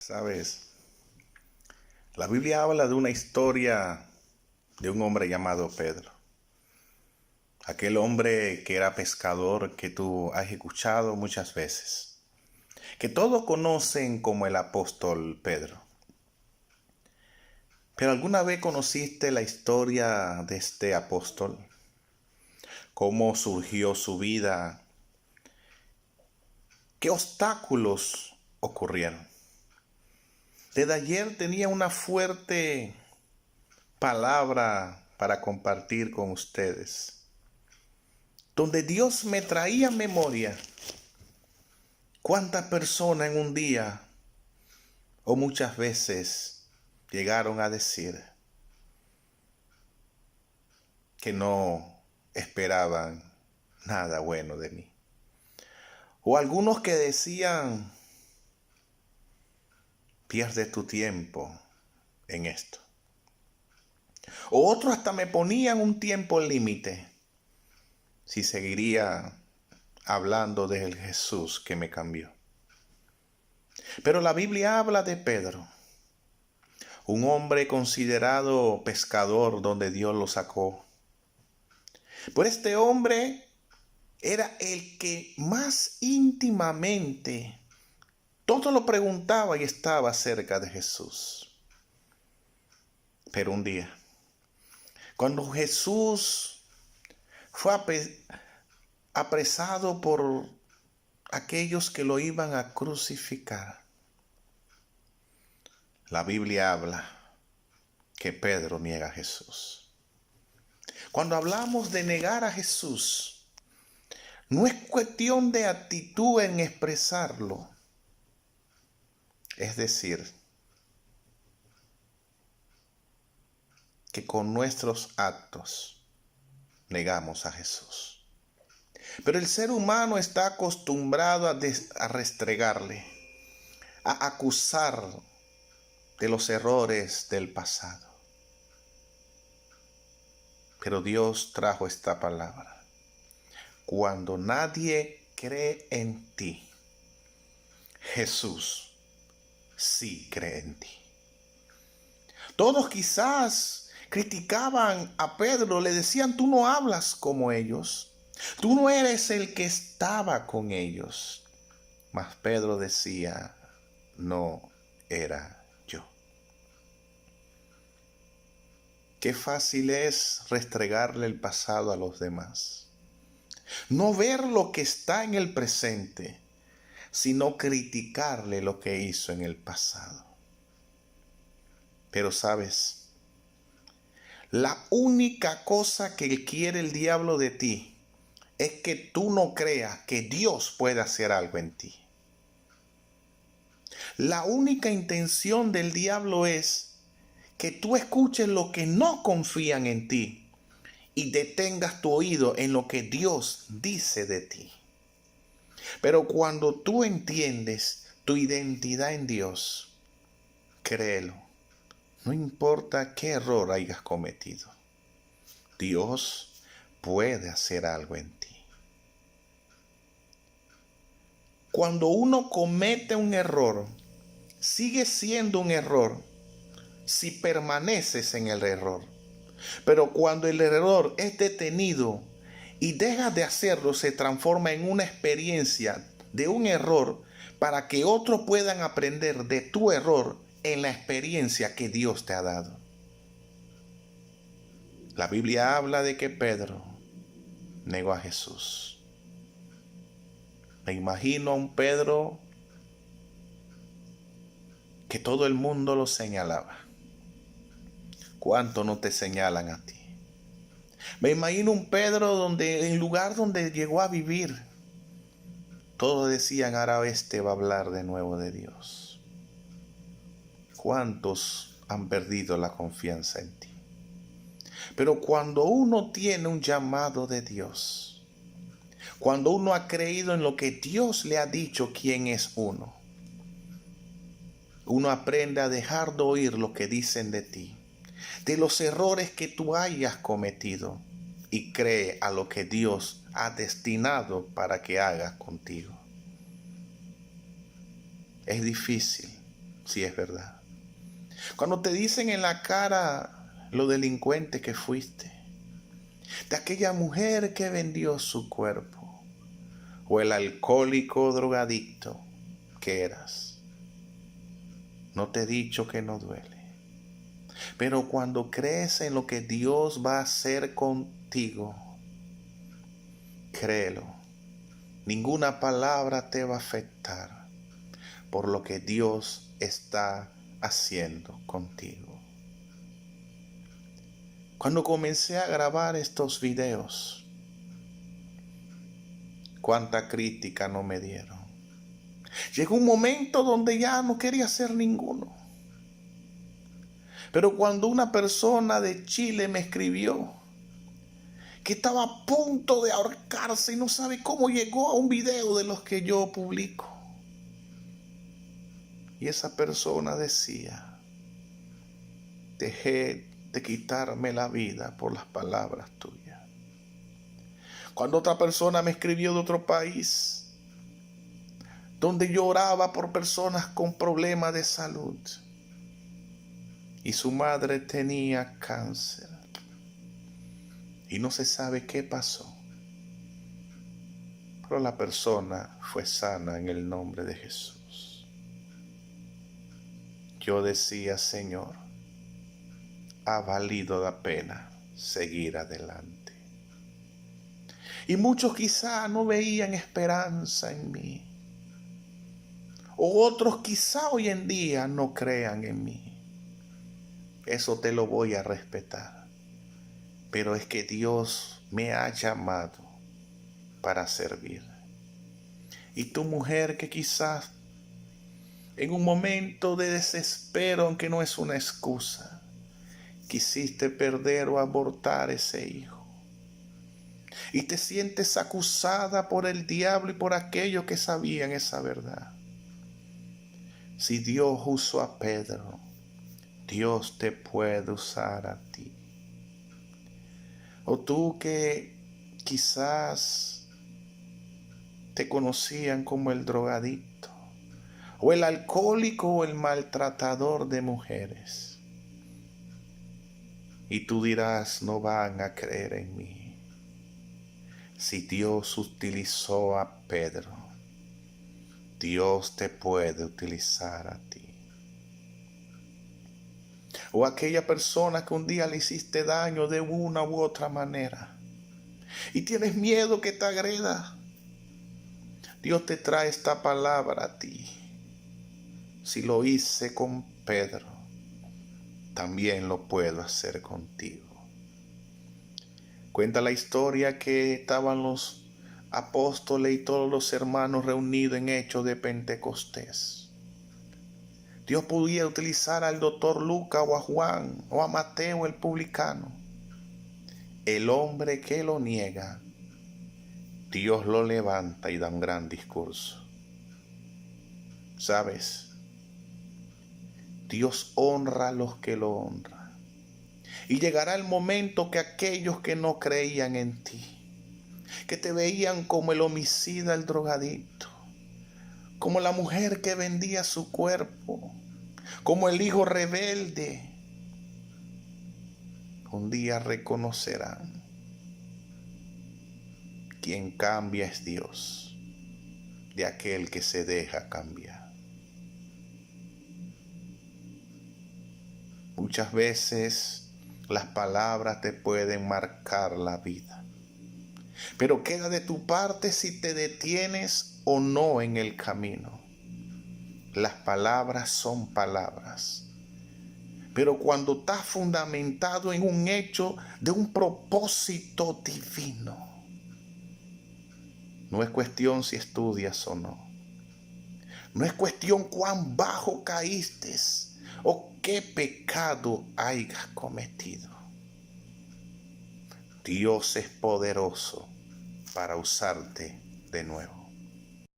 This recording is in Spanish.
Sabes, la Biblia habla de una historia de un hombre llamado Pedro. Aquel hombre que era pescador que tú has escuchado muchas veces. Que todos conocen como el apóstol Pedro. Pero ¿alguna vez conociste la historia de este apóstol? ¿Cómo surgió su vida? ¿Qué obstáculos ocurrieron? Desde ayer tenía una fuerte palabra para compartir con ustedes, donde Dios me traía a memoria cuántas personas en un día o muchas veces llegaron a decir que no esperaban nada bueno de mí. O algunos que decían, pierde tu tiempo en esto. O otros hasta me ponían un tiempo límite si seguiría hablando del Jesús que me cambió. Pero la Biblia habla de Pedro, un hombre considerado pescador donde Dios lo sacó. Pero este hombre era el que más íntimamente todo lo preguntaba y estaba cerca de Jesús. Pero un día, cuando Jesús fue apresado por aquellos que lo iban a crucificar, la Biblia habla que Pedro niega a Jesús. Cuando hablamos de negar a Jesús, no es cuestión de actitud en expresarlo. Es decir, que con nuestros actos negamos a Jesús. Pero el ser humano está acostumbrado a restregarle, a acusar de los errores del pasado. Pero Dios trajo esta palabra. Cuando nadie cree en ti, Jesús sí cree en ti. Todos quizás criticaban a Pedro, le decían, tú no hablas como ellos, tú no eres el que estaba con ellos. Mas Pedro decía, no era yo. Qué fácil es restregarle el pasado a los demás. No ver lo que está en el presente, sino criticarle lo que hizo en el pasado. Pero sabes, la única cosa que quiere el diablo de ti es que tú no creas que Dios puede hacer algo en ti. La única intención del diablo es que tú escuches lo que no confían en ti y detengas tu oído en lo que Dios dice de ti. Pero cuando tú entiendes tu identidad en Dios, créelo, no importa qué error hayas cometido, Dios puede hacer algo en ti. Cuando uno comete un error, sigue siendo un error si permaneces en el error. Pero cuando el error es detenido y dejas de hacerlo, se transforma en una experiencia de un error para que otros puedan aprender de tu error en la experiencia que Dios te ha dado. La Biblia habla de que Pedro negó a Jesús. Me imagino a un Pedro que todo el mundo lo señalaba. ¿Cuánto no te señalan a ti? Me imagino un Pedro donde, en el lugar donde llegó a vivir, todos decían, ahora este va a hablar de nuevo de Dios. ¿Cuántos han perdido la confianza en ti? Pero cuando uno tiene un llamado de Dios, cuando uno ha creído en lo que Dios le ha dicho quién es uno aprende a dejar de oír lo que dicen de ti, de los errores que tú hayas cometido, y cree a lo que Dios ha destinado para que hagas contigo. Es difícil, si es verdad. Cuando te dicen en la cara lo delincuente que fuiste, de aquella mujer que vendió su cuerpo, o el alcohólico drogadicto que eras. No te he dicho que no duele. Pero cuando crees en lo que Dios va a hacer contigo, créelo, ninguna palabra te va a afectar por lo que Dios está haciendo contigo. Cuando comencé a grabar estos videos, cuánta crítica no me dieron. Llegó un momento donde ya no quería hacer ninguno. Pero cuando una persona de Chile me escribió que estaba a punto de ahorcarse y no sabe cómo llegó a un video de los que yo publico. Y esa persona decía, dejé de quitarme la vida por las palabras tuyas. Cuando otra persona me escribió de otro país, donde yo oraba por personas con problemas de salud, y su madre tenía cáncer, y no se sabe qué pasó, pero la persona fue sana en el nombre de Jesús. Yo decía, Señor, ha valido la pena seguir adelante. Y muchos quizá no veían esperanza en mí. O otros quizá hoy en día no crean en mí. Eso te lo voy a respetar. Pero es que Dios me ha llamado para servir. Y tu mujer que quizás en un momento de desespero, aunque no es una excusa, quisiste perder o abortar ese hijo. Y te sientes acusada por el diablo y por aquellos que sabían esa verdad. Si Dios usó a Pedro, Dios te puede usar a ti. O tú que quizás te conocían como el drogadicto, o el alcohólico o el maltratador de mujeres. Y tú dirás, no van a creer en mí. Si Dios utilizó a Pedro, Dios te puede utilizar a ti. O aquella persona que un día le hiciste daño de una u otra manera y tienes miedo que te agreda. Dios te trae esta palabra a ti. Si lo hice con Pedro, también lo puedo hacer contigo. Cuenta la historia que estaban los apóstoles y todos los hermanos reunidos en Hechos de Pentecostés. Dios podía utilizar al doctor Lucas o a Juan o a Mateo el publicano. El hombre que lo niega, Dios lo levanta y da un gran discurso. ¿Sabes? Dios honra a los que lo honran. Y llegará el momento que aquellos que no creían en ti, que te veían como el homicida, el drogadicto, como la mujer que vendía su cuerpo, como el hijo rebelde, un día reconocerán: quien cambia es Dios, de aquel que se deja cambiar. Muchas veces las palabras te pueden marcar la vida, pero queda de tu parte si te detienes o no en el camino. Las palabras son palabras, pero cuando estás fundamentado en un hecho de un propósito divino, no es cuestión si estudias o no. No es cuestión cuán bajo caíste o qué pecado hayas cometido. Dios es poderoso para usarte de nuevo.